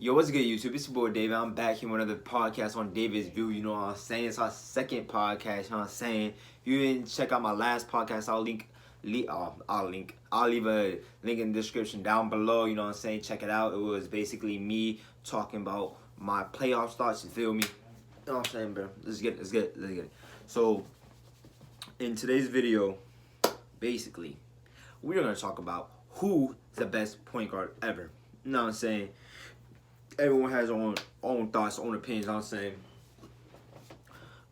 Yo, what's good, YouTube? It's your boy David. I'm back here with another podcast on David's View. You know what I'm saying? It's our second podcast. You know what I'm saying? If you didn't check out my last podcast, I'll leave a link in the description down below. You know what I'm saying? Check it out. It was basically me talking about my playoff starts. You feel me? You know what I'm saying, bro? Let's get it. So, in today's video, basically, we're gonna talk about who's the best point guard ever. You know what I'm saying? Everyone has their own thoughts, own opinions, you know what I'm saying?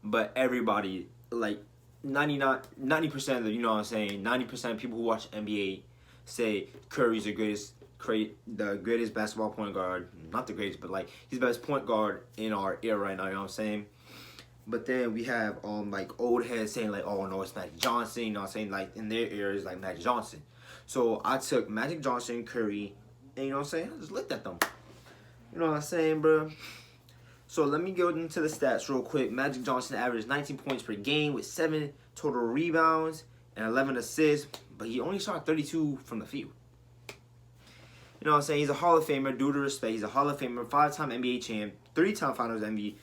But everybody, like 90% of the, you know what I'm saying, 90% of people who watch NBA say Curry's the greatest basketball point guard. Not the greatest, but like he's the best point guard in our era right now, you know what I'm saying? But then we have like old heads saying like, oh no, it's Magic Johnson, you know what I'm saying? Like in their era it's like Magic Johnson. So I took Magic Johnson, Curry, and you know what I'm saying? I just looked at them. You know what I'm saying, bro? So let me go into the stats real quick. Magic Johnson averaged 19 points per game with 7 total rebounds and 11 assists, but he only shot 32 from the field. You know what I'm saying? He's a Hall of Famer, due to respect. He's a Hall of Famer, 5-time NBA champ, 3-time Finals MVP,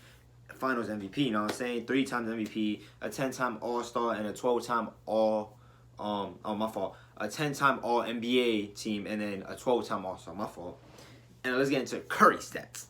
you know what I'm saying? 3 times MVP, a 10-time All-Star, and a 12-time a 10-time All-NBA team, and then a 12-time All-Star, my fault. And let's get into Curry stats.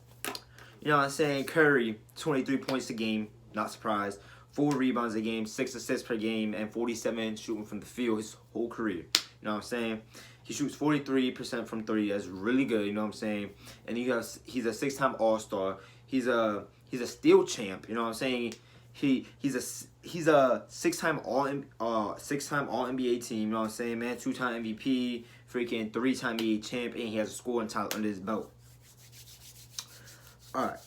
You know what I'm saying? Curry, 23 points a game, not surprised. 4 rebounds a game, 6 assists per game, and 47 shooting from the field his whole career. You know what I'm saying? He shoots 43% from 3. That's really good, you know what I'm saying? And he's a 6-time All-Star. He's a steal champ, you know what I'm saying? He's a 6-time all NBA team, you know what I'm saying, man? 2-time MVP, freaking 3-time NBA champ, and he has a scoring title under his belt. Alright.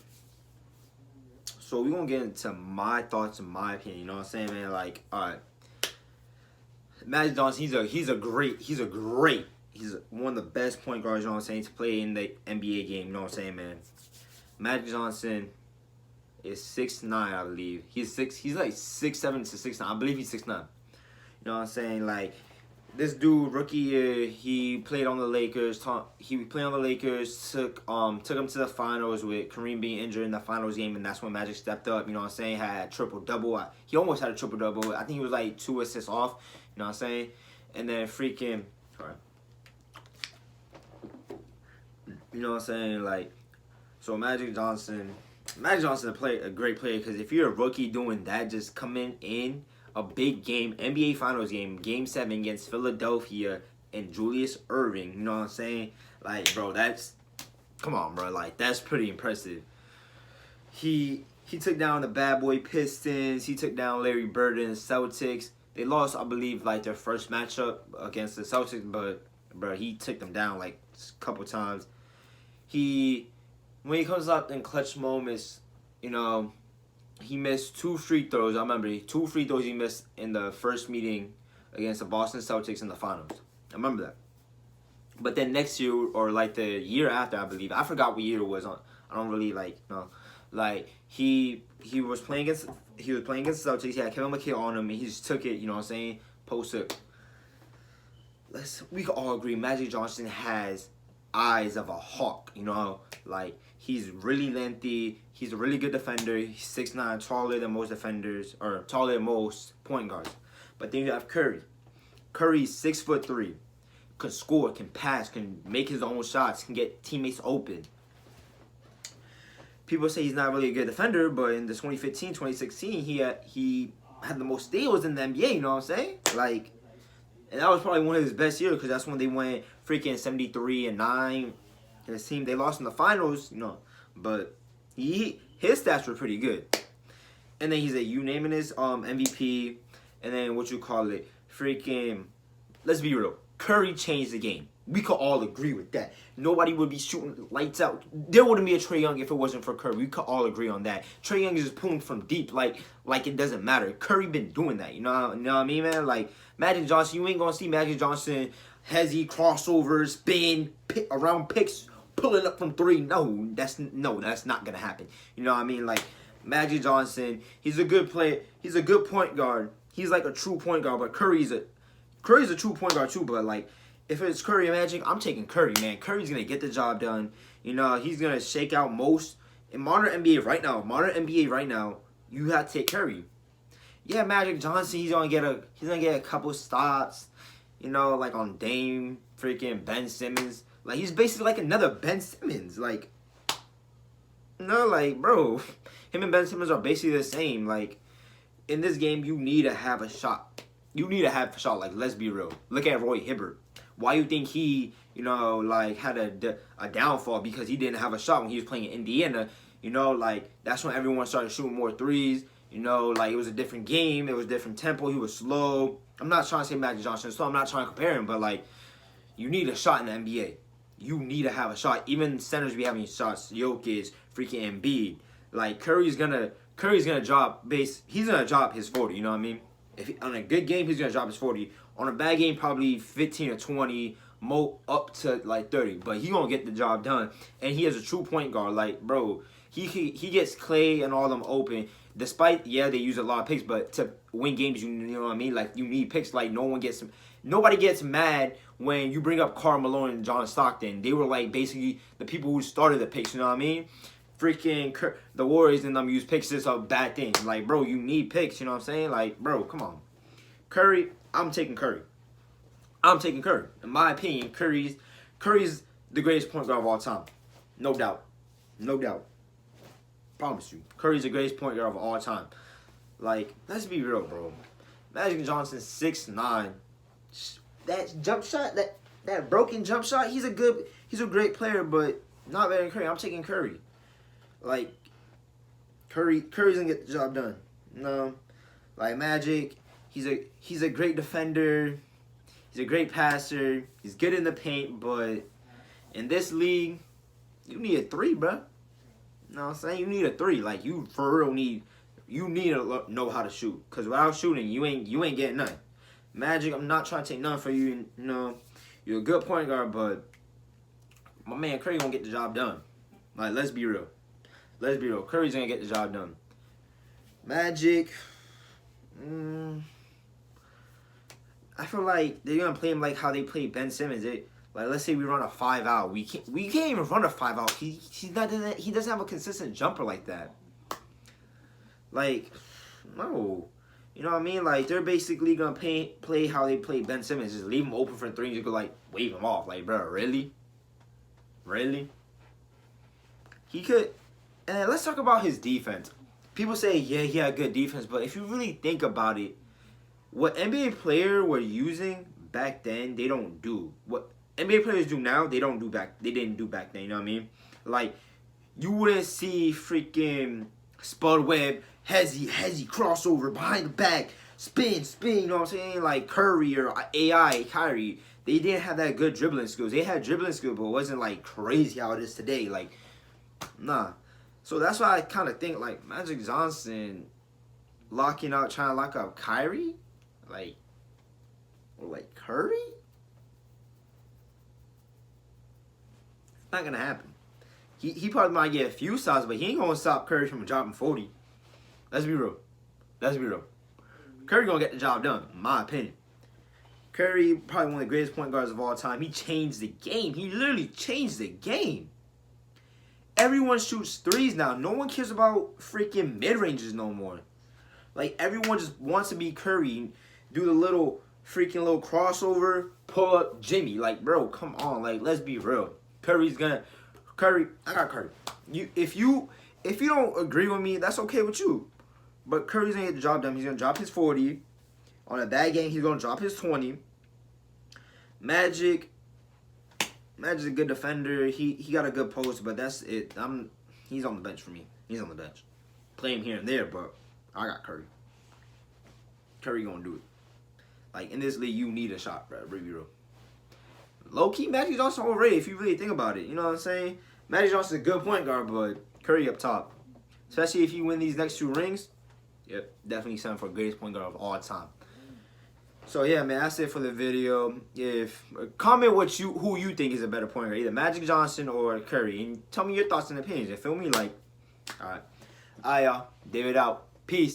So we're gonna get into my thoughts and my opinion, you know what I'm saying, man? Like, alright. Magic Johnson, he's one of the best point guards, you know what I'm saying, to play in the NBA game, you know what I'm saying, man? Magic Johnson is 6'9", I believe. He's like 6'7" to 6'9". I believe he's 6'9". You know what I'm saying? Like, this dude, rookie year, he played on the Lakers. Took him to the finals with Kareem being injured in the finals game, and that's when Magic stepped up. You know what I'm saying? Had a triple-double. He almost had a triple-double. I think he was like 2 assists off. You know what I'm saying? And then freaking, sorry. You know what I'm saying? Like, so Magic Johnson, a great player, because if you're a rookie doing that, just coming in a big game, NBA Finals game, Game 7 against Philadelphia and Julius Erving, you know what I'm saying? Like, bro, come on, bro, like, that's pretty impressive. He took down the bad boy Pistons. He took down Larry Bird and the Celtics. They lost, I believe, like, their first matchup against the Celtics, but, bro, he took them down, like, a couple times. When he comes up in clutch moments, you know, he missed 2 free throws. I remember 2 free throws he missed in the first meeting against the Boston Celtics in the finals. I remember that. But then next year, or like the year after, I believe, I forgot what year it was on. I don't really like he was playing against the Celtics. He had Kevin McHale on him, and he just took it. You know what I'm saying? Post up. We can all agree, Magic Johnson has eyes of a hawk, you know, like he's really lengthy, he's a really good defender, he's 6'9", taller than most defenders, or taller than most point guards. But then you have Curry's 6'3", can score, can pass, can make his own shots, can get teammates open. People say he's not really a good defender, but in the 2015-2016, he had the most steals in the NBA, you know what I'm saying? Like, and that was probably one of his best years, because that's when they went freaking 73-9. And his team, they lost in the finals, you know. But his stats were pretty good. And then he's you naming his MVP. And then freaking, let's be real, Curry changed the game. We could all agree with that. Nobody would be shooting lights out. There wouldn't be a Trae Young if it wasn't for Curry. We could all agree on that. Trae Young is just pulling from deep, like it doesn't matter. Curry been doing that. You know what I mean, man? Like, Magic Johnson, you ain't gonna see Magic Johnson hezzy crossovers, spin, around picks, pulling up from 3. No, that's not gonna happen. You know what I mean? Like, Magic Johnson, he's a good player. He's a good point guard. He's like a true point guard, but Curry's a true point guard too. But like, if it's Curry and Magic, I'm taking Curry, man. Curry's gonna get the job done. You know, he's gonna shake out most in modern NBA right now. You have to take Curry. Yeah, Magic Johnson, he's gonna get a couple stops. You know, like on Dame, freaking Ben Simmons. Like he's basically like another Ben Simmons. Like, no, like bro, him and Ben Simmons are basically the same. Like in this game, you need to have a shot. You need to have a shot. Like let's be real. Look at Roy Hibbert. Why you think he, you know, like had a downfall? Because he didn't have a shot when he was playing in Indiana. You know, like that's when everyone started shooting more threes. You know, like it was a different game. It was a different tempo. He was slow. I'm not trying to say Magic Johnson, so I'm not trying to compare him, but like, you need a shot in the NBA. You need to have a shot. Even centers be having shots. Jokic, freaking Embiid. Like Curry's gonna drop base. He's gonna drop his 40. You know what I mean? On a good game, he's gonna drop his 40. On a bad game, probably 15 or 20, up to like 30. But he gonna get the job done. And he has a true point guard. Like bro, he gets Clay and all them open. Despite they use a lot of picks, but to win games, you know what I mean. Like you need picks. Like nobody gets mad when you bring up Karl Malone and John Stockton. They were like basically the people who started the picks. You know what I mean? Freaking the Warriors and them use picks. It's a bad thing. Like bro, you need picks. You know what I'm saying? Like bro, come on. Curry, I'm taking Curry. In my opinion, Curry's the greatest point guard of all time. No doubt. Promise you. Curry's the greatest point guard of all time. Like, let's be real, bro. Magic Johnson, 6'9". That jump shot, that broken jump shot, he's a great player, but not better than Curry. I'm taking Curry. Like, Curry's gonna get the job done. No. Like Magic, he's a great defender. He's a great passer. He's good in the paint, but in this league, you need a 3, bro. You know what I'm saying? You need a 3. Like you for real need to know how to shoot. Cause without shooting, you ain't getting nothing. Magic, I'm not trying to take nothing for you. You know, you're a good point guard, but my man Curry gonna get the job done. Like let's be real. Curry's gonna get the job done. Magic, I feel like they're gonna play him like how they played Ben Simmons. Like let's say we run a 5-out. We can't even run a 5-out. He doesn't have a consistent jumper like that. Like, no. You know what I mean? Like they're basically gonna play how they play Ben Simmons. Just leave him open for 3 and just go like wave him off. Like, bro, really? He could. And then let's talk about his defense. People say, yeah, he had good defense, but if you really think about it, what NBA players were using back then, they don't do. What NBA players do now, they didn't do back then, you know what I mean? Like, you wouldn't see freaking Spud Webb, hezzy, crossover, behind the back, spin, you know what I'm saying? Like Curry or AI, Kyrie, they didn't have that good dribbling skills. They had dribbling skills, but it wasn't like crazy how it is today. Like, nah. So that's why I kind of think, like, Magic Johnson trying to lock up Kyrie? Like, or like Curry? It's not going to happen. He probably might get a few stops, but he ain't going to stop Curry from dropping 40. Let's be real. Curry going to get the job done, in my opinion. Curry, probably one of the greatest point guards of all time. He changed the game. He literally changed the game. Everyone shoots threes now. No one cares about freaking mid-ranges no more. Like, everyone just wants to be Curry. Do the little crossover, pull up Jimmy. Like, bro, come on. Like, let's be real. I got Curry. If you don't agree with me, that's okay with you. But Curry's going to get the job done. He's going to drop his 40. On a bad game, he's going to drop his 20. Magic's a good defender. He got a good post, but that's it. He's on the bench for me. He's on the bench. Play him here and there, but I got Curry. Curry gonna do it. Like, in this league, you need a shot, bro. Be real. Low-key, Magic Johnson overrated if you really think about it. You know what I'm saying? Magic Johnson's a good point guard, but Curry up top. Especially if you win these next 2 rings. Yep, definitely something for greatest point guard of all time. So yeah, man, that's it for the video. Comment who you think is a better point guard, either Magic Johnson or Curry, and tell me your thoughts and opinions. You feel me? Like, all right, y'all. David out. Peace.